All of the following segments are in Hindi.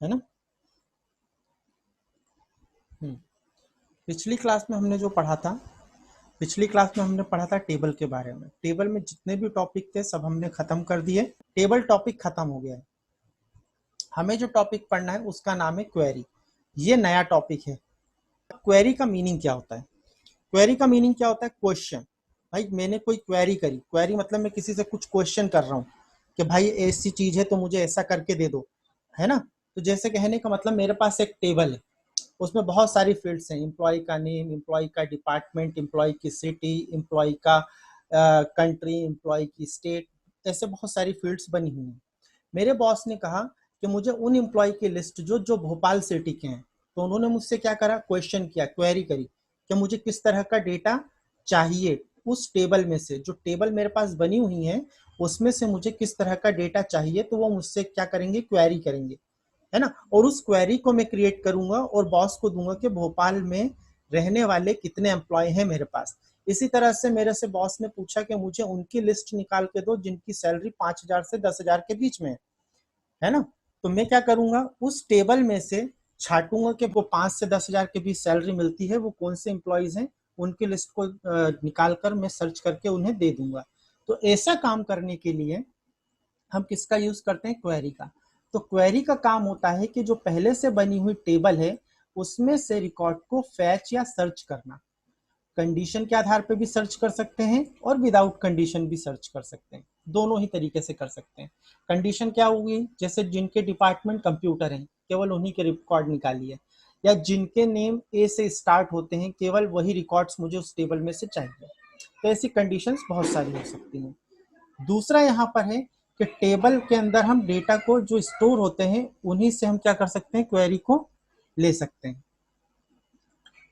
है ना। पिछली क्लास में हमने जो पढ़ा था, पिछली क्लास में हमने पढ़ा था टेबल के बारे में। टेबल में जितने भी टॉपिक थे सब हमने खत्म कर दिए। टेबल टॉपिक खत्म हो गया है। हमें जो टॉपिक पढ़ना है उसका नाम है क्वेरी। ये नया टॉपिक है। क्वेरी का मीनिंग क्या होता है? क्वेरी का मीनिंग क्या होता है? क्वेश्चन। भाई मैंने कोई क्वेरी करी, क्वेरी मतलब मैं किसी से कुछ क्वेश्चन कर रहा हूँ कि भाई ऐसी चीज है तो मुझे ऐसा करके दे दो, है ना। तो जैसे कहने का मतलब मेरे पास एक टेबल है, उसमें बहुत सारी फील्ड्स हैं, एम्प्लॉय का नेम, एम्प्लॉय का डिपार्टमेंट, एम्प्लॉय की सिटी, एम्प्लॉय का कंट्री, एम्प्लॉय की स्टेट, ऐसे बहुत सारी फील्ड्स बनी हुई हैं। मेरे बॉस ने कहा कि मुझे उन एम्प्लॉय की लिस्ट जो जो भोपाल सिटी के हैं, तो उन्होंने मुझसे क्या करा, क्वेश्चन किया, क्वेरी करी कि मुझे किस तरह का डेटा चाहिए उस टेबल में से, जो टेबल मेरे पास बनी हुई है उसमें से मुझे किस तरह का डेटा चाहिए। तो वो मुझसे क्या करेंगे, क्वेरी करेंगे, है ना। और उस क्वेरी को मैं क्रिएट करूंगा और बॉस को दूंगा कि भोपाल में रहने वाले कितने एम्प्लॉय हैं मेरे पास। इसी तरह से मेरे से बॉस ने पूछा कि मुझे उनकी लिस्ट निकाल के दो जिनकी सैलरी 5,000 से 10,000 के बीच में है ना। तो मैं क्या करूंगा, उस टेबल में से छाटूंगा कि वो 5 से 10,000 के बीच सैलरी मिलती है वो कौन से एम्प्लॉयज हैं, उनकी लिस्ट को निकाल कर मैं सर्च करके उन्हें दे दूंगा। तो ऐसा काम करने के लिए हम किसका यूज करते हैं, क्वेरी का। तो क्वेरी का काम होता है कि जो पहले से बनी हुई टेबल है उसमें से रिकॉर्ड को फैच या सर्च करना। कंडीशन के आधार पे भी सर्च कर सकते हैं और विदाउट कंडीशन भी सर्च कर सकते हैं, दोनों ही तरीके से कर सकते हैं। कंडीशन क्या होगी, जैसे जिनके डिपार्टमेंट कंप्यूटर हैं केवल उन्हीं के रिकॉर्ड निकालिए, या जिनके नेम ए से स्टार्ट होते हैं केवल वही रिकॉर्ड्स मुझे उस टेबल में से चाहिए। तो ऐसी कंडीशंस बहुत सारी हो सकती हैं। दूसरा यहाँ पर है कि टेबल के अंदर हम डेटा को जो स्टोर होते हैं उन्हीं से हम क्या कर सकते हैं, क्वेरी को ले सकते हैं।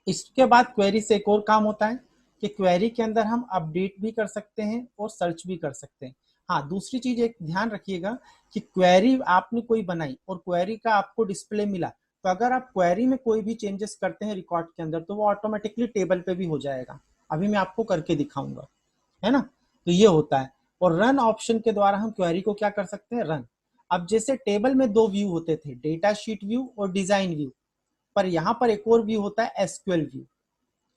इसके बाद क्वेरी से एक और काम होता है कि क्वेरी के अंदर हम अपडेट भी कर सकते हैं और सर्च भी कर सकते हैं। हाँ, दूसरी चीज एक ध्यान रखिएगा कि क्वेरी आपने कोई बनाई और क्वेरी का आपको डिस्प्ले मिला, तो अगर आप क्वेरी में कोई भी चेंजेस करते हैं रिकॉर्ड के अंदर तो वो ऑटोमेटिकली टेबल पे भी हो जाएगा। अभी मैं आपको करके दिखाऊंगा, है ना। तो ये होता है। और रन ऑप्शन के द्वारा हम क्वेरी को क्या कर सकते हैं, रन। अब जैसे टेबल में दो व्यू होते थे, डेटा शीट व्यू और डिजाइन व्यू, पर यहाँ पर एक और व्यू होता है एसक्यूएल व्यू,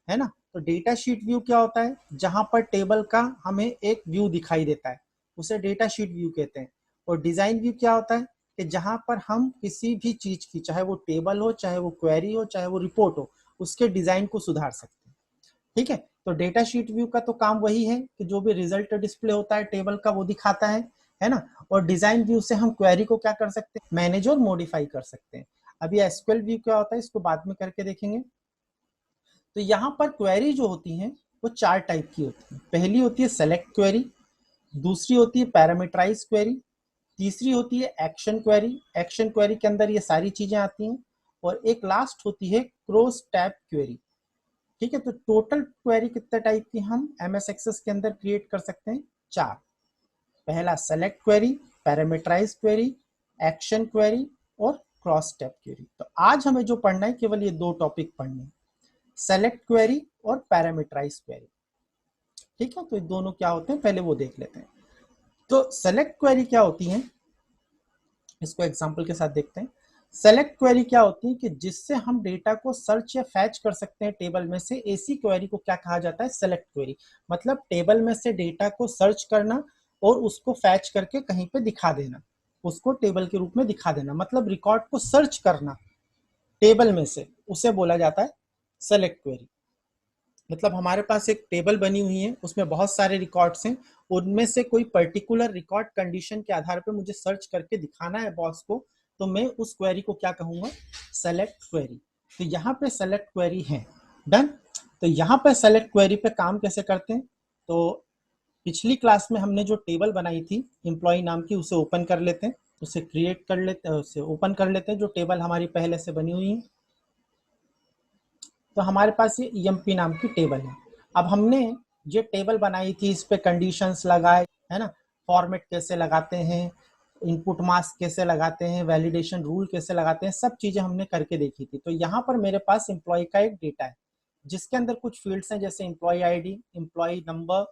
है ना। तो डेटा शीट व्यू क्या होता है, जहां पर टेबल का हमें एक व्यू दिखाई देता है उसे डेटा शीट व्यू कहते हैं। और डिजाइन व्यू क्या होता है कि जहां पर हम किसी भी चीज की, चाहे वो टेबल हो, चाहे वो क्वेरी हो, चाहे वो रिपोर्ट हो, उसके डिजाइन को सुधार सकते हैं। ठीक है। तो डेटा शीट व्यू का तो काम वही है कि जो भी रिजल्ट डिस्प्ले होता है टेबल का वो दिखाता है ना। और डिजाइन व्यू से हम क्वेरी को क्या कर सकते हैं, मैनेज और मॉडिफाई कर सकते हैं। अभी एसक्यूएल व्यू क्या होता है इसको बाद में करके देखेंगे। तो यहाँ पर क्वेरी जो होती हैं वो चार टाइप की होती है। पहली होती है सेलेक्ट क्वेरी, दूसरी होती है पैरामीटराइज क्वेरी, तीसरी होती है एक्शन क्वेरी, एक्शन क्वेरी के अंदर ये सारी चीजें आती हैं, और एक लास्ट होती है क्रॉस टैब क्वेरी। ठीक है। तो टोटल क्वेरी कितने टाइप की हम एमएस एक्सेस के अंदर क्रिएट कर सकते हैं, चार। पहला select query, parameterize query, action query और क्रॉस टैब क्वेरी। तो आज हमें जो पढ़ना है केवल ये दो टॉपिक पढ़ने हैं, सेलेक्ट क्वेरी और पैरामीटराइज क्वेरी। ठीक है। तो ये दोनों क्या होते हैं पहले वो देख लेते हैं। तो सेलेक्ट क्वेरी क्या होती है, इसको एग्जांपल के साथ देखते हैं। सेलेक्ट क्वेरी क्या होती है कि जिससे हम डेटा को सर्च या फैच कर सकते हैं टेबल में से, ऐसी क्वेरी को क्या कहा जाता है, सेलेक्ट क्वेरी। मतलब टेबल में से डेटा को सर्च करना और उसको फैच करके कहीं पे दिखा देना, उसको टेबल के रूप में दिखा देना, मतलब रिकॉर्ड को सर्च करना टेबल में से, उसे बोला जाता है सेलेक्ट क्वेरी। मतलब हमारे पास एक टेबल बनी हुई है उसमें बहुत सारे रिकॉर्ड्स हैं, उनमें से कोई पर्टिकुलर रिकॉर्ड कंडीशन के आधार पर मुझे सर्च करके दिखाना है बॉस को, तो मैं उस क्वेरी को क्या कहूंगा, सेलेक्ट क्वेरी। तो यहाँ पे सेलेक्ट क्वेरी है, डन। तो यहाँ पे सेलेक्ट क्वेरी पे काम कैसे करते हैं, तो पिछली क्लास में हमने जो टेबल बनाई थी एम्प्लॉय नाम की, उसे ओपन कर लेते हैं, उसे क्रिएट कर लेते हैं, उसे ओपन कर लेते हैं, जो टेबल हमारी पहले से बनी हुई है। तो हमारे पास ये ईएमपी नाम की टेबल है। अब हमने ये टेबल बनाई थी, इस पे कंडीशंस लगाए, है ना, फॉर्मेट कैसे लगाते हैं, इनपुट मास्क कैसे लगाते हैं, वैलिडेशन रूल कैसे लगाते हैं, सब चीजें हमने करके देखी थी। तो यहाँ पर मेरे पास एम्प्लॉय का एक डेटा है जिसके अंदर कुछ फील्ड्स हैं जैसे employee ID, employee number,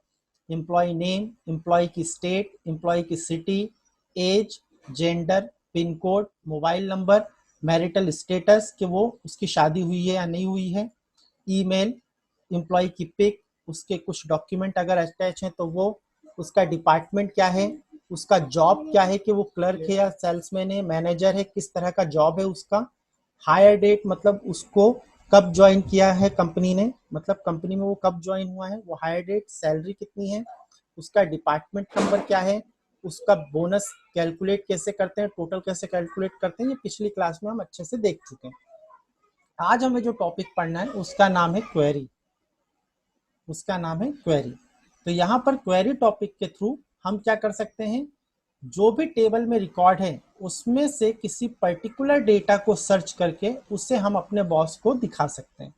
employee name, employee की स्टेट, एम्प्लॉय की city, age, gender, pin code, mobile number, marital status कि वो उसकी शादी हुई है या नहीं हुई है, ईमेल, एम्प्लॉय की पिक, उसके कुछ डॉक्यूमेंट अगर अटैच हैं तो वो, उसका डिपार्टमेंट क्या है, उसका जॉब क्या है कि वो क्लर्क है या सेल्समैन है, मैनेजर है, किस तरह का जॉब है उसका, हायर डेट मतलब उसको कब ज्वाइन किया है कंपनी ने, मतलब कंपनी में वो कब ज्वाइन हुआ है, वो हायर डेट, सैलरी कितनी है, उसका डिपार्टमेंट नंबर क्या है, उसका बोनस कैलकुलेट कैसे करते हैं, टोटल कैसे कैलकुलेट करते हैं, ये पिछली क्लास में हम अच्छे से देख चुके हैं। आज हमें जो टॉपिक पढ़ना है उसका नाम है क्वेरी, उसका नाम है क्वेरी। तो यहाँ पर क्वेरी टॉपिक के थ्रू हम क्या कर सकते हैं, जो भी टेबल में रिकॉर्ड है उसमें से किसी पर्टिकुलर डेटा को सर्च करके उसे हम अपने बॉस को दिखा सकते हैं।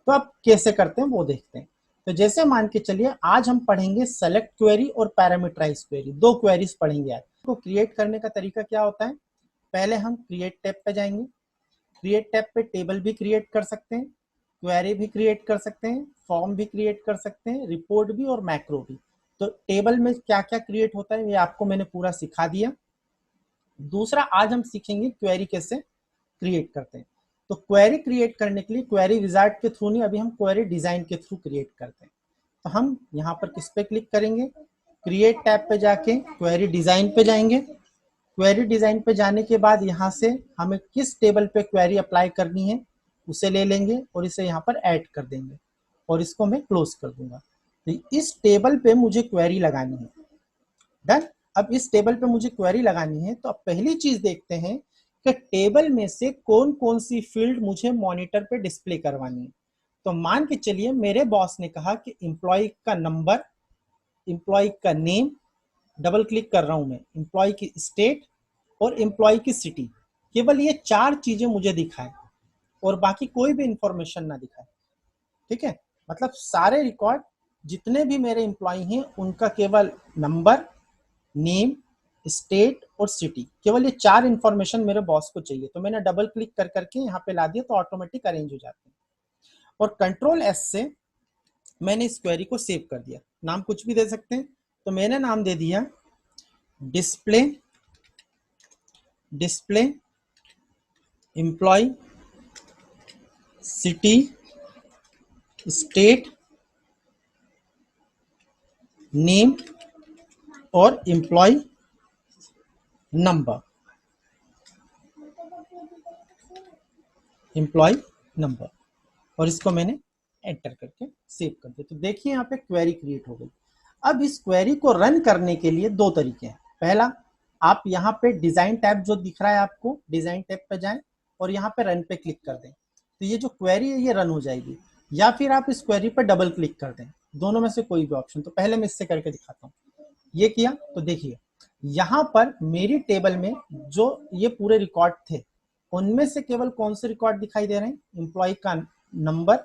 तो अब कैसे करते हैं वो देखते हैं। तो जैसे मान के चलिए आज हम पढ़ेंगे सेलेक्ट क्वेरी और पैरामीटराइज क्वेरी, दो क्वेरीज पढ़ेंगे आज। तो क्रिएट करने का तरीका क्या होता है, पहले हम क्रिएट टैब पे जाएंगे, क्रिएट टैब पे टेबल भी क्रिएट कर सकते हैं, क्वेरी भी क्रिएट कर सकते हैं, फॉर्म भी क्रिएट कर सकते हैं, रिपोर्ट भी और मैक्रो भी। तो टेबल में क्या क्या क्रिएट होता है ये आपको मैंने पूरा सिखा दिया। दूसरा आज हम सीखेंगे क्वेरी कैसे क्रिएट करते हैं। तो क्वेरी क्रिएट करने के लिए क्वेरी विजार्ड के थ्रू नहीं, अभी हम क्वेरी डिजाइन के थ्रू क्रिएट करते हैं। तो हम यहाँ पर किस पे क्लिक करेंगे, क्रिएट टैब पे जाके क्वेरी डिजाइन पे जाएंगे। क्वेरी डिजाइन पे जाने के बाद यहाँ से हमें किस टेबल पे क्वेरी अप्लाई करनी है उसे ले लेंगे और इसे यहाँ पर ऐड कर देंगे और इसको मैं क्लोज कर दूंगा। तो इस टेबल पे मुझे क्वेरी लगानी है, डन। अब इस टेबल पे मुझे क्वेरी लगानी है, तो अब पहली चीज देखते हैं कि टेबल में से कौन कौन सी फील्ड मुझे मॉनिटर पे डिस्प्ले करवानी है। तो मान के चलिए मेरे बॉस ने कहा कि एम्प्लॉय का नंबर, एम्प्लॉय का नेम, डबल क्लिक कर रहा हूं मैं, एम्प्लॉय की स्टेट और एम्प्लॉय की सिटी, केवल ये चार चीजें मुझे दिखाएं और बाकी कोई भी इंफॉर्मेशन ना दिखाए। ठीक है, मतलब सारे रिकॉर्ड जितने भी मेरे एम्प्लॉय हैं उनका केवल नंबर, नेम, स्टेट और सिटी, केवल ये चार इंफॉर्मेशन मेरे बॉस को चाहिए। तो मैंने डबल क्लिक कर करके यहाँ पे ला दिया तो ऑटोमेटिक अरेंज हो जाते हैं। और कंट्रोल एस से मैंने इस क्वेरी को सेव कर दिया, नाम कुछ भी दे सकते हैं। तो मैंने नाम दे दिया display, display employee, city, state, name और एम्प्लॉय नंबर, एम्प्लॉय नंबर। और इसको मैंने एंटर करके सेव कर दिया। तो देखिए यहाँ पे क्वेरी क्रिएट हो गई। अब इस क्वेरी को रन करने के लिए दो तरीके हैं। पहला, आप यहाँ पे डिजाइन टैब जो दिख रहा है आपको, डिजाइन टैब पे जाएं और यहाँ पे रन पे क्लिक कर दें, तो ये जो क्वेरी है ये रन हो जाएगी। या फिर आप इस क्वेरी पर डबल क्लिक कर दें, दोनों में से कोई भी ऑप्शन। तो पहले मैं इससे करके दिखाता हूँ। ये किया तो देखिए यहाँ पर मेरी टेबल में जो ये पूरे रिकॉर्ड थे उनमें से केवल कौन से रिकॉर्ड दिखाई दे रहे हैं, एम्प्लॉय का नंबर,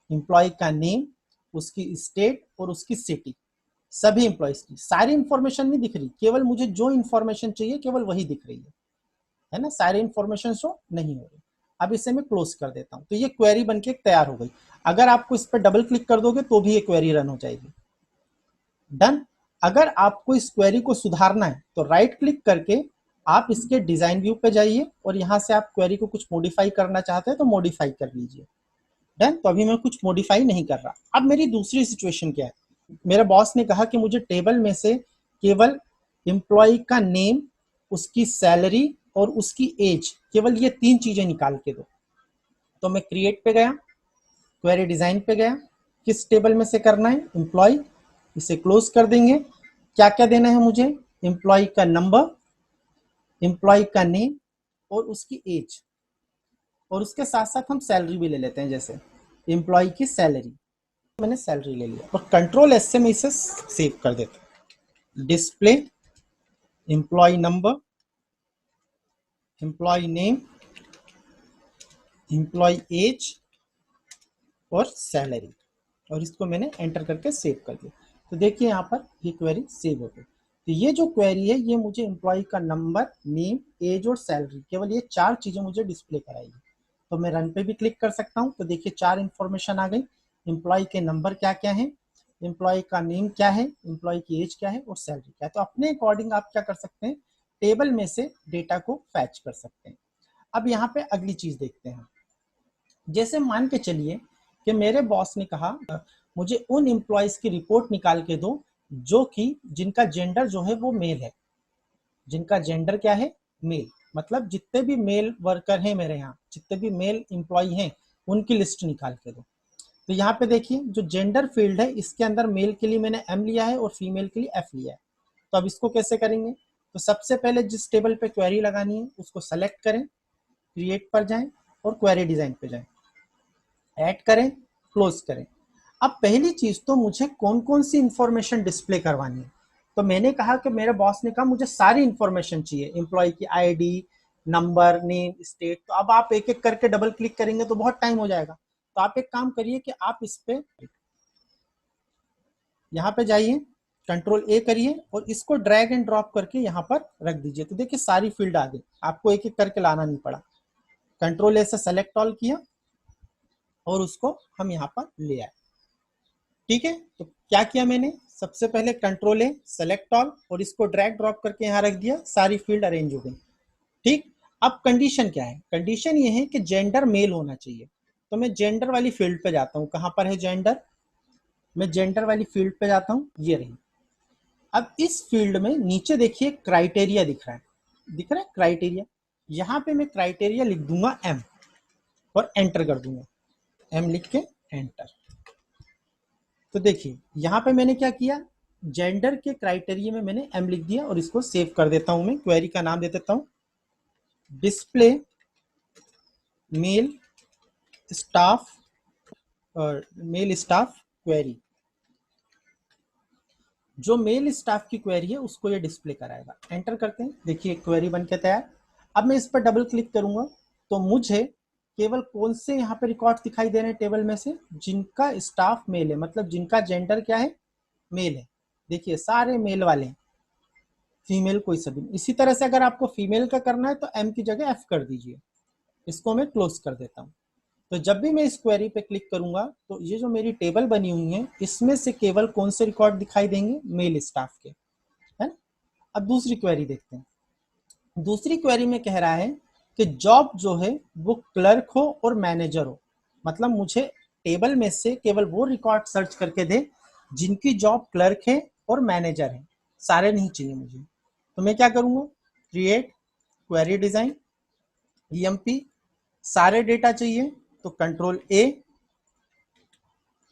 एम्प्लॉय का नेम, उसकी स्टेट और उसकी सिटी। सभी एम्प्लॉयज की सारी इंफॉर्मेशन नहीं दिख रही, केवल मुझे जो इंफॉर्मेशन चाहिए केवल वही दिख रही है ना, सारी इंफॉर्मेशन शो नहीं हो रही। अब इसे मैं क्लोज कर देता हूं। तो ये क्वेरी बनके तैयार हो गई। अगर आपको इस पर डबल क्लिक कर दोगे तो भी ये क्वेरी रन हो जाएगी। डन। अगर आपको इस क्वेरी को सुधारना है तो राइट क्लिक करके आप इसके डिजाइन व्यू पे जाइए और यहां से आप क्वेरी को कुछ मॉडिफाई करना चाहते हैं तो मॉडिफाई कर लीजिए। डन। तो अभी मैं कुछ मॉडिफाई नहीं कर रहा। अब मेरी दूसरी सिचुएशन क्या है, मेरे बॉस ने कहा कि मुझे टेबल में से केवल एम्प्लॉय का नेम, उसकी सैलरी और उसकी एज, केवल ये तीन चीजें निकाल के दो। तो मैं क्रिएट पे गया, क्वेरी डिजाइन पे गया, किस टेबल में से करना है, एम्प्लॉय, इसे क्लोज कर देंगे। क्या क्या देना है मुझे, एम्प्लॉय का नंबर, एम्प्लॉय का नेम और उसकी एज, और उसके साथ साथ हम सैलरी भी ले लेते हैं, जैसे एम्प्लॉय की सैलरी, मैंने सैलरी ले लिया और कंट्रोल एस से मैं इसे सेव कर देता हूँ। Display employee number, employee name, employee age और सैलरी, और इसको मैंने एंटर करके सेव कर दिया। तो देखिए यहाँ पर ये क्वेरी सेव हो गई। तो ये जो क्वेरी है ये मुझे एम्प्लॉय का नंबर, नेम, एज और सैलरी, केवल ये चार चीजें मुझे डिस्प्ले कराएगी। तो मैं रन पे भी क्लिक कर सकता हूँ। तो देखिए चार इंफॉर्मेशन आ गई, एम्प्लॉय के नंबर क्या क्या है, एम्प्लॉय का नेम क्या है, एम्प्लॉय की एज क्या है और सैलरी क्या है। तो अपने अकॉर्डिंग आप क्या कर सकते हैं, टेबल में से डेटा को फैच कर सकते हैं। अब यहाँ पे अगली चीज देखते हैं। जैसे मान के चलिए कि मेरे बॉस ने कहा मुझे उन एम्प्लॉयज की रिपोर्ट निकाल के दो जो कि जिनका जेंडर जो है वो मेल है, जिनका जेंडर क्या है, मेल, मतलब जितने भी मेल वर्कर हैं मेरे यहाँ, जितने भी मेल एम्प्लॉय हैं उनकी लिस्ट निकाल के दो। तो यहाँ पे देखिए जो जेंडर फील्ड है इसके अंदर मेल के लिए मैंने एम लिया है और फीमेल के लिए एफ लिया है। तो अब इसको कैसे करेंगे, तो सबसे पहले जिस टेबल पे क्वेरी लगानी है उसको सेलेक्ट करें, क्रिएट पर जाएं और क्वेरी डिजाइन पे जाएं, ऐड करें, क्लोज करें। अब पहली चीज तो मुझे कौन कौन सी इंफॉर्मेशन डिस्प्ले करवानी है, तो मैंने कहा कि मेरे बॉस ने कहा मुझे सारी इंफॉर्मेशन चाहिए, एम्प्लॉय की आईडी, नंबर, नेम, स्टेट। तो अब आप एक एक करके डबल क्लिक करेंगे तो बहुत टाइम हो जाएगा। तो आप एक काम करिए कि आप इस पे यहाँ पे जाइए, कंट्रोल ए करिए और इसको ड्रैग एंड ड्रॉप करके यहाँ पर रख दीजिए। तो देखिए सारी फील्ड आ गई, आपको एक एक करके लाना नहीं पड़ा। कंट्रोल ए से सेलेक्ट ऑल किया और उसको हम यहाँ पर ले आए। ठीक है, तो क्या किया मैंने, सबसे पहले कंट्रोल ए, सेलेक्ट ऑल और इसको ड्रैग ड्रॉप करके यहाँ रख दिया, सारी फील्ड अरेंज हो गई। ठीक, अब कंडीशन क्या है, कंडीशन ये है कि जेंडर मेल होना चाहिए। तो मैं जेंडर वाली फील्ड पे जाता हूँ, कहाँ पर है जेंडर, मैं जेंडर वाली फील्ड पे जाता हूँ, ये रही। अब इस फील्ड में नीचे देखिए क्राइटेरिया दिख रहा है, दिख रहा है क्राइटेरिया, यहाँ पे मैं क्राइटेरिया लिख दूंगा एम और एंटर कर दूंगा, एम लिख के एंटर। तो देखिए यहाँ पे मैंने क्या किया, जेंडर के क्राइटेरिया में मैंने एम लिख दिया और इसको सेव कर देता हूं। मैं क्वेरी का नाम दे देता हूं डिस्प्ले मेल स्टाफ और मेल स्टाफ क्वेरी। जो मेल स्टाफ की क्वेरी है उसको ये डिस्प्ले कराएगा। एंटर करते हैं, देखिए क्वेरी बन के तैयार। अब मैं इस पर डबल क्लिक करूंगा तो मुझे केवल कौन से यहाँ पे रिकॉर्ड दिखाई दे रहे हैं टेबल में से, जिनका स्टाफ मेल है, मतलब जिनका जेंडर क्या है, मेल है। देखिए सारे मेल वाले हैं, फीमेल कोई सभी। इसी तरह से अगर आपको फीमेल का करना है तो एम की जगह एफ कर दीजिए। इसको मैं क्लोज कर देता हूँ। तो जब भी मैं इस क्वेरी पे क्लिक करूंगा तो ये जो मेरी टेबल बनी हुई है इसमें से केवल कौन से रिकॉर्ड दिखाई देंगे, मेल स्टाफ के, है ना। अब दूसरी क्वेरी देखते हैं। दूसरी क्वेरी में कह रहा है कि जॉब जो है वो क्लर्क हो और मैनेजर हो, मतलब मुझे टेबल में से केवल वो रिकॉर्ड सर्च करके दे जिनकी जॉब क्लर्क है और मैनेजर है, सारे नहीं चाहिए मुझे। तो मैं क्या करूंगा, क्रिएट क्वेरी डिजाइन ईएमपी, सारे डेटा चाहिए तो control A,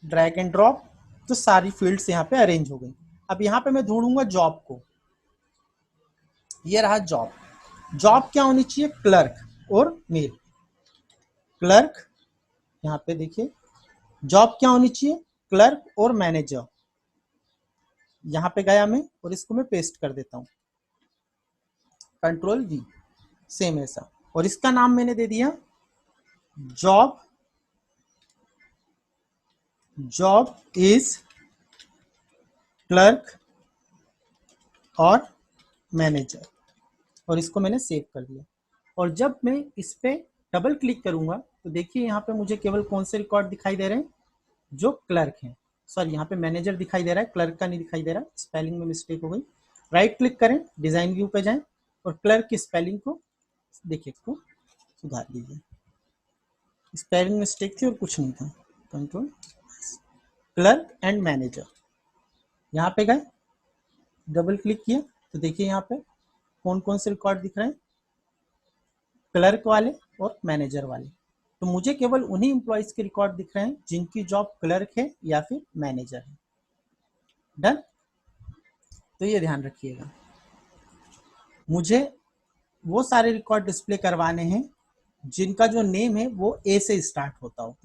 drag and drop, तो सारी फील्ड्स यहाँ पे अरेंज हो गई। अब यहाँ पे मैं ढूंढूंगा जॉब को, ये रहा जॉब। जॉब क्या होनी चाहिए, क्लर्क और मेल। क्लर्क, यहाँ पे देखिए जॉब क्या होनी चाहिए, क्लर्क और मैनेजर। यहाँ पे गया मैं और इसको मैं पेस्ट कर देता हूँ, कंट्रोल वी, सेम ऐसा। और इसका नाम मैंने दे दिया जॉब, जॉब इज क्लर्क और मैनेजर, और इसको मैंने सेव कर दिया। और जब मैं इस पे डबल क्लिक करूंगा तो देखिए यहाँ पे मुझे केवल कौन से रिकॉर्ड दिखाई दे रहे हैं, जो क्लर्क हैं। सॉरी, यहाँ पे मैनेजर दिखाई दे रहा है, क्लर्क का नहीं दिखाई दे रहा, स्पेलिंग में मिस्टेक हो गई। राइट क्लिक करें, डिजाइन व्यू पे जाएं और क्लर्क की स्पेलिंग को देखिए, इसको सुधार लीजिए, स्पेलिंग मिस्टेक थी और कुछ नहीं था। कंट्रोल क्लर्क एंड मैनेजर, यहाँ पे गए, डबल क्लिक किया तो देखिए यहाँ पे कौन कौन से रिकॉर्ड दिख रहे हैं, क्लर्क वाले और मैनेजर वाले। तो मुझे केवल उन्हीं एम्प्लॉयज के रिकॉर्ड दिख रहे हैं जिनकी जॉब क्लर्क है या फिर मैनेजर है। डन, तो ये ध्यान रखिएगा, मुझे वो सारे रिकॉर्ड डिस्प्ले करवाने हैं जिनका जो नेम है वो ए से स्टार्ट होता हो।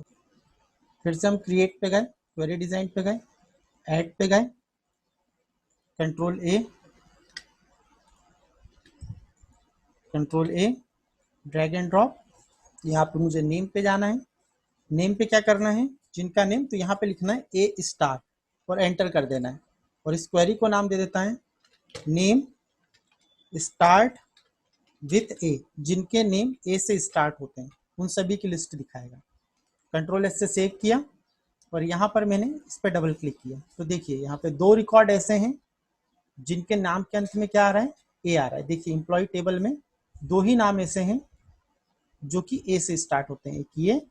फिर से हम क्रिएट पे गए, क्वेरी डिजाइन पे गए, ऐड पे गए, control A, control A, drag and drop. यहाँ पे मुझे नेम पे जाना है, नेम पे क्या करना है, जिनका नेम, तो यहाँ पे लिखना है ए स्टार और एंटर कर देना है। और इस क्वेरी को नाम दे देता है नेम स्टार्ट विथ ए, जिनके नेम ए से स्टार्ट होते हैं उन सभी की लिस्ट दिखाएगा। कंट्रोल एस से सेव किया और यहाँ पर मैंने इस पर डबल क्लिक किया तो देखिए यहाँ पे दो रिकॉर्ड ऐसे हैं जिनके नाम के अंत में क्या आ रहा है, ए आ रहा है। देखिए एम्प्लॉय टेबल में दो ही नाम ऐसे हैं जो कि ए से स्टार्ट होते हैं, एक ये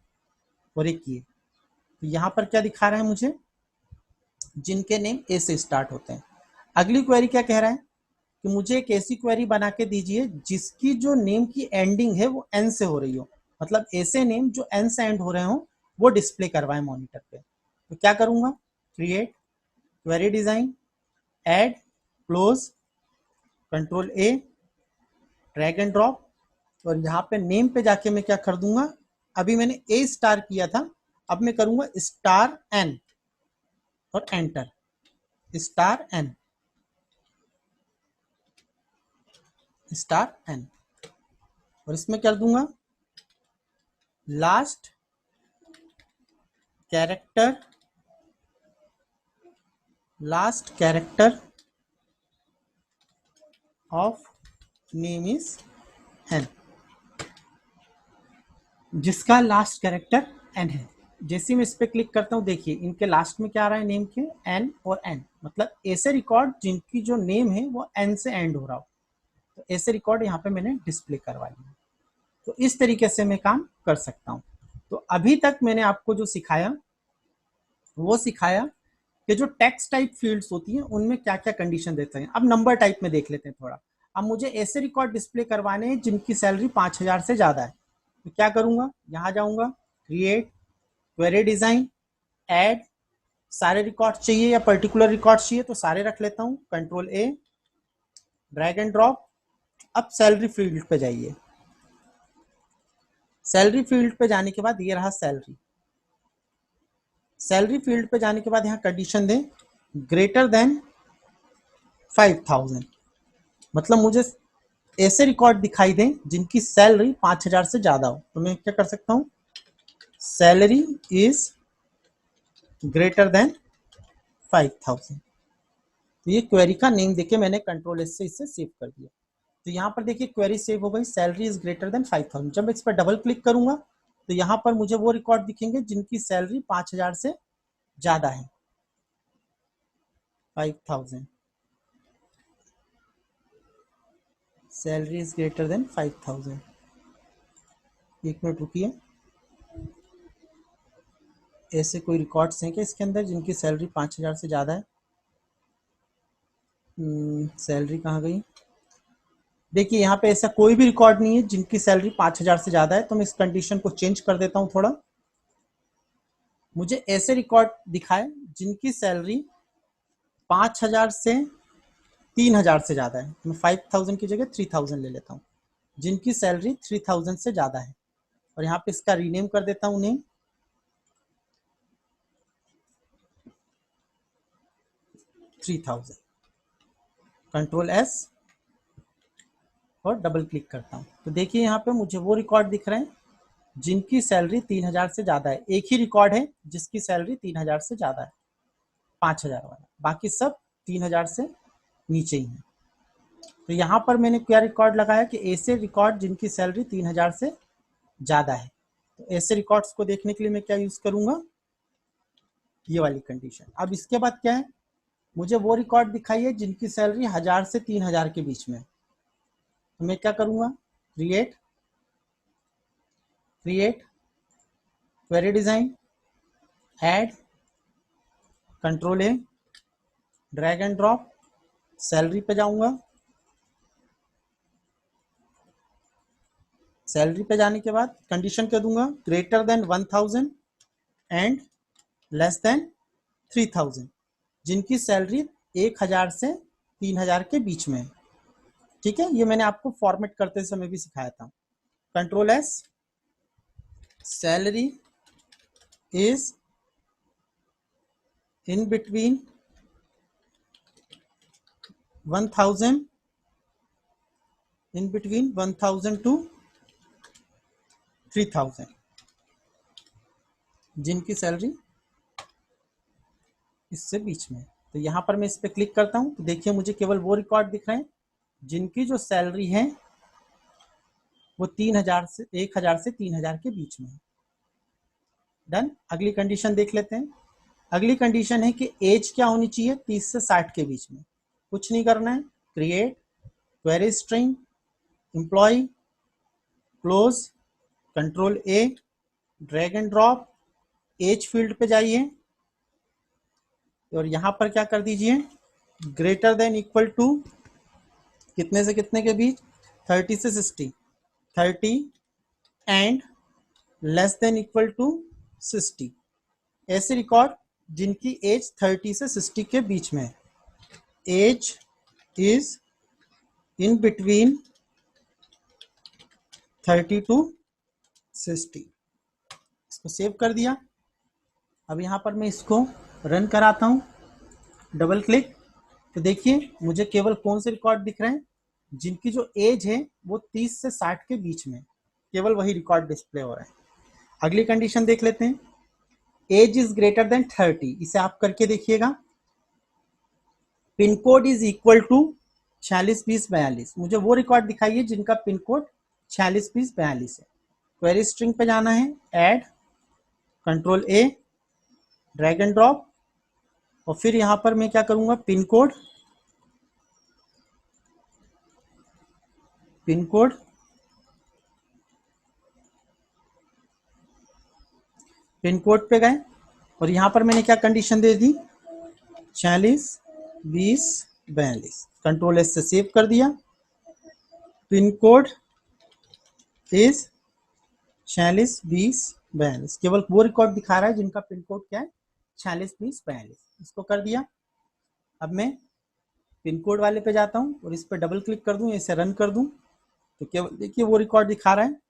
और एक ये। तो यहाँ पर क्या दिखा रहा है मुझे, जिनके नेम ए से स्टार्ट होते हैं। अगली क्वेरी क्या कह रहा है कि मुझे एक ऐसी क्वेरी बना के दीजिए जिसकी जो नेम की एंडिंग है वो एन से हो रही हो, मतलब ऐसे नेम जो एन से एंड हो रहे हो वो डिस्प्ले करवाए मॉनिटर पे। तो क्या करूंगा, create query design, add, close, control A, drag and drop, और यहाँ पे नेम पे जाके मैं क्या कर दूंगा, अभी मैंने ए स्टार किया था, अब मैं करूंगा स्टार एन और enter, star N, star N, और इसमें कर दूंगा last character, last character of name is N, जिसका लास्ट कैरेक्टर एन है। जैसे ही मैं इस पर क्लिक करता हूँ, देखिए इनके लास्ट में क्या आ रहा है, नेम के एन और एन, मतलब ऐसे रिकॉर्ड जिनकी जो नेम है वो एन से एंड हो रहा हो, तो ऐसे रिकॉर्ड यहाँ पे मैंने डिस्प्ले करवा लिया। तो इस तरीके से मैं काम कर सकता हूँ। तो अभी तक मैंने आपको जो सिखाया वो सिखाया कि जो टेक्स्ट टाइप फील्ड्स होती हैं उनमें क्या क्या कंडीशन देते हैं। अब नंबर टाइप में देख लेते हैं थोड़ा। अब मुझे ऐसे रिकॉर्ड डिस्प्ले करवाने हैं जिनकी सैलरी 5,000 से ज़्यादा है, तो क्या करूँगा, यहाँ जाऊँगा, क्रिएट क्वेरी डिज़ाइन, ऐड, सारे रिकॉर्ड चाहिए या पर्टिकुलर रिकॉर्ड चाहिए तो सारे रख लेता हूँ, control A, drag and drop. अब सैलरी फील्ड पे जाइए, सैलरी फील्ड पे जाने के बाद ये रहा सैलरी। सैलरी फील्ड पे जाने के बाद यहाँ कंडीशन दें ग्रेटर देन 5,000, मतलब मुझे ऐसे रिकॉर्ड दिखाई दें जिनकी सैलरी 5,000 से ज्यादा हो। तो मैं क्या कर सकता हूँ, सैलरी इज ग्रेटर देन 5,000। तो ये क्वेरी का नेम देके मैंने कंट्रोल एस से इसे सेव कर दिया। तो यहाँ पर देखिए क्वेरी सेव हो गई, सैलरी इज ग्रेटर देन 5,000। जब मैं इस पर डबल क्लिक करूंगा तो यहाँ पर मुझे वो रिकॉर्ड दिखेंगे जिनकी सैलरी 5,000 से ज्यादा है, 5,000, सैलरी इज ग्रेटर देन 5,000। एक मिनट रुकिए, ऐसे कोई रिकॉर्ड्स हैं क्या इसके अंदर जिनकी सैलरी 5,000 से ज़्यादा है? सैलरी कहाँ गई? देखिए यहाँ पे ऐसा कोई भी रिकॉर्ड नहीं है जिनकी सैलरी 5,000 से ज़्यादा है। तो मैं इस कंडीशन को चेंज कर देता हूँ थोड़ा, मुझे ऐसे रिकॉर्ड दिखाए जिनकी सैलरी 5,000 से 3,000 से ज़्यादा है। मैं 5,000 की जगह 3,000 ले लेता हूँ, जिनकी सैलरी 3,000 से ज़्यादा है। और यहाँ पे इसका रीनेम कर देता हूँ नेम, 3,000, कंट्रोल एस और डबल क्लिक करता हूँ। तो देखिए यहाँ पे मुझे वो रिकॉर्ड दिख रहे हैं जिनकी सैलरी 3,000 से ज़्यादा है। एक ही रिकॉर्ड है जिसकी सैलरी 3,000 से ज़्यादा है, 5,000 वाला, बाकी सब 3,000 से नीचे ही है। तो यहाँ पर मैंने क्या रिकॉर्ड लगाया कि ऐसे रिकॉर्ड जिनकी सैलरी 3,000 से ज़्यादा है। तो ऐसे रिकॉर्ड्स को देखने के लिए मैं क्या यूज़ करूँगा, ये वाली कंडीशन। अब इसके बाद क्या है, मुझे वो रिकॉर्ड दिखाइए जिनकी सैलरी 1,000 से 3,000 के बीच में है। तो मैं क्या करूँगा, create query design, add, control A, drag and drop, salary पे जाऊंगा, सैलरी पे जाने के बाद कंडीशन क्या दूंगा, greater than 1,000 and less then 3,000, जिनकी सैलरी 1,000 से 3,000 के बीच में है। ठीक है, ये मैंने आपको फॉर्मेट करते समय भी सिखाया था। Control S, salary is in between 1,000 to 3,000, जिनकी सैलरी इससे बीच में है। तो यहाँ पर मैं इस पर क्लिक करता हूँ तो देखिए मुझे केवल वो रिकॉर्ड दिख रहे हैं जिनकी जो सैलरी है वो 1,000 से 3,000 के बीच में है। डन। अगली कंडीशन देख लेते हैं। अगली कंडीशन है कि एज क्या होनी चाहिए, 30 से 60 के बीच में। कुछ नहीं करना है, create query string, employee, close, control A, drag and drop, age field पे जाइए और यहां पर क्या कर दीजिए, ग्रेटर देन इक्वल टू कितने से कितने के बीच, 30 से 60, 30 and less than equal to 60, ऐसे रिकॉर्ड जिनकी एज 30 से 60 के बीच में है, age is in between 30 to 60, इसको सेव कर दिया। अब यहाँ पर मैं इसको रन कराता हूँ, डबल क्लिक, तो देखिए मुझे केवल कौन से रिकॉर्ड दिख रहे हैं, जिनकी जो एज है वो 30 से 60 के बीच में, केवल वही रिकॉर्ड डिस्प्ले हो रहा है। अगली कंडीशन देख लेते हैं, एज इज ग्रेटर देन 30, इसे आप करके देखिएगा। Pin code is equal to 462042, मुझे वो रिकॉर्ड दिखाइए जिनका पिन कोड 462042 है। क्वेरी स्ट्रिंग पे जाना है, add, control A, drag and drop, और फिर यहां पर मैं क्या करूंगा, पिन कोड पे गए और यहां पर मैंने क्या कंडीशन दे दी, 462042, कंट्रोल एस से सेव कर दिया। पिन कोड इज 462042, केवल वो रिकॉर्ड दिखा रहा है जिनका पिन कोड क्या है, 462042, इसको कर दिया। अब मैं पिन कोड वाले पे जाता हूँ और इस पर डबल क्लिक कर दूं, इसे रन कर दूं, तो केवल देखिए वो रिकॉर्ड दिखा रहा है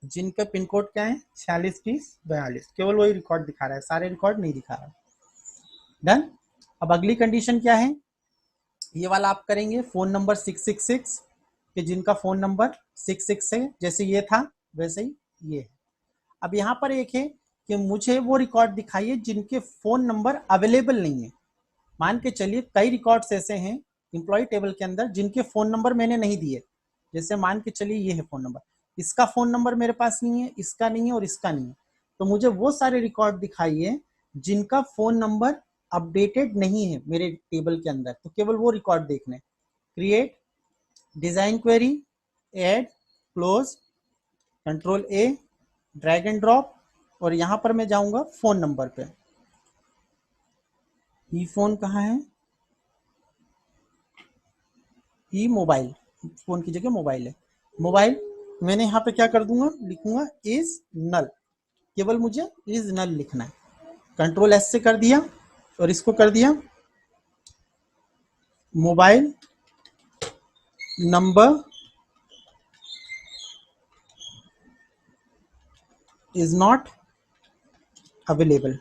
जिनका पिन कोड क्या है, 462042, केवल वही रिकॉर्ड दिखा रहा है, सारे रिकॉर्ड नहीं दिखा रहा। डन। अब अगली कंडीशन क्या है, ये वाला आप करेंगे, फोन नंबर 666 कि जिनका फोन नंबर 66 है, जैसे ये था वैसे ही ये है। अब यहाँ पर एक है कि मुझे वो रिकॉर्ड दिखाइए जिनके फोन नंबर अवेलेबल नहीं है। मान के चलिए कई रिकॉर्ड्स ऐसे हैं एम्प्लॉय टेबल के अंदर जिनके फोन नंबर मैंने नहीं दिए, जैसे मान के चलिए ये है फोन नंबर, इसका फोन नंबर मेरे पास नहीं है, इसका नहीं है और इसका नहीं है, तो मुझे वो सारे रिकॉर्ड दिखाइए जिनका फोन नंबर अपडेटेड नहीं है मेरे टेबल के अंदर, तो केवल वो रिकॉर्ड देखने। Create, design query, add, close, control A, drag and drop, और यहां पर मैं जाऊंगा फोन नंबर पे। ई फोन कहाँ है, ई मोबाइल, फोन की जगह मोबाइल है, मोबाइल मैंने यहाँ पे क्या कर दूंगा, लिखूंगा इज नल, केवल मुझे इज नल लिखना है। कंट्रोल एस से कर दिया और इसको कर दिया mobile number is not available,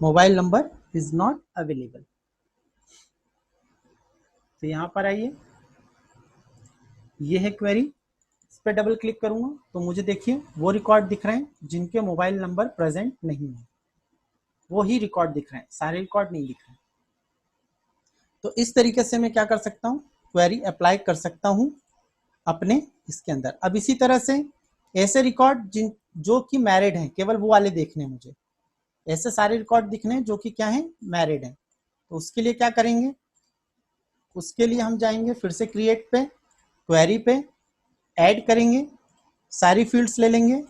mobile number is not available. तो यहां पर आइए, ये है क्वेरी, इस पर डबल क्लिक करूंगा तो मुझे देखिए वो रिकॉर्ड दिख रहे हैं जिनके मोबाइल नंबर प्रेजेंट नहीं है, वो ही रिकॉर्ड दिख रहे हैं, सारे रिकॉर्ड नहीं दिख रहे। तो इस तरीके से मैं क्या कर सकता हूँ, क्वेरी अप्लाई कर सकता हूँ अपने इसके अंदर। अब इसी तरह से ऐसे रिकॉर्ड जिन जो कि मैरिड हैं, केवल वो वाले देखने, मुझे ऐसे सारे रिकॉर्ड दिखने जो कि क्या है, मैरिड हैं। तो उसके लिए क्या करेंगे, उसके लिए हम जाएंगे फिर से क्रिएट पे, क्वेरी पे, ऐड करेंगे, सारी फील्ड्स ले लेंगे,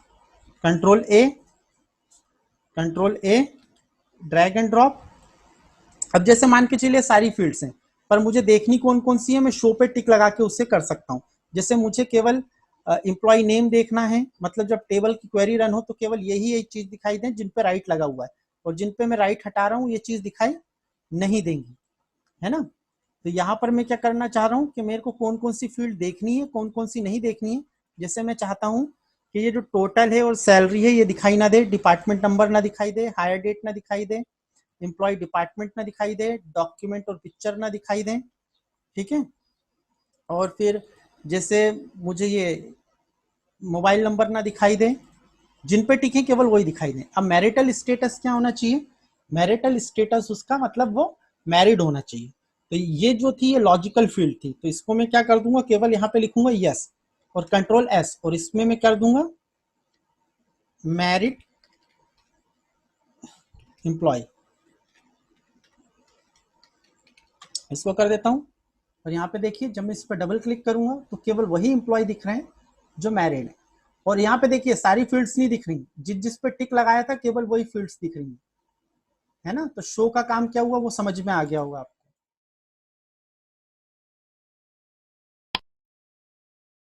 control A, drag and drop. अब जैसे मान के चलिए सारी फील्ड्स हैं, पर मुझे देखनी कौन कौन सी है, मैं शो पे टिक लगा के उससे कर सकता हूँ। जैसे मुझे केवल एम्प्लॉय नेम देखना है, मतलब जब टेबल की क्वेरी रन हो तो केवल यही एक चीज दिखाई दे जिन पे राइट लगा हुआ है, और जिन पे मैं राइट हटा रहा हूँ ये चीज दिखाई नहीं देंगी, है ना। तो यहाँ पर मैं क्या करना चाह रहा हूँ कि मेरे को कौन कौन सी फील्ड देखनी है, कौन कौन सी नहीं देखनी है। जैसे मैं चाहता हूँ कि ये जो टोटल है और सैलरी है ये दिखाई ना दे, डिपार्टमेंट नंबर ना दिखाई दे, हायर डेट ना दिखाई दे, एम्प्लॉय डिपार्टमेंट ना दिखाई दे, डॉक्यूमेंट और पिक्चर ना दिखाई दे, ठीक है। और फिर जैसे मुझे ये मोबाइल नंबर ना दिखाई दे, जिन पे टिके केवल वही दिखाई दे। अब मैरिटल स्टेटस क्या होना चाहिए, मैरिटल स्टेटस उसका मतलब वो मैरिड होना चाहिए। तो ये जो थी ये लॉजिकल फील्ड थी, तो इसको मैं क्या कर दूंगा, केवल यहाँ पे लिखूंगा यस और कंट्रोल एस, और इसमें मैं कर दूंगा मैरिड एम्प्लॉय, इसको कर देता हूं। और यहाँ पे देखिए जब मैं इस पर डबल क्लिक करूंगा तो केवल वही एम्प्लॉय दिख रहे हैं जो मैरिड है। और यहाँ पे देखिए सारी फील्ड्स नहीं दिख रही, जिस जिस पे टिक लगाया था केवल वही फील्ड्स दिख रही है ना। तो शो का काम क्या हुआ वो समझ में आ गया होगा आपको।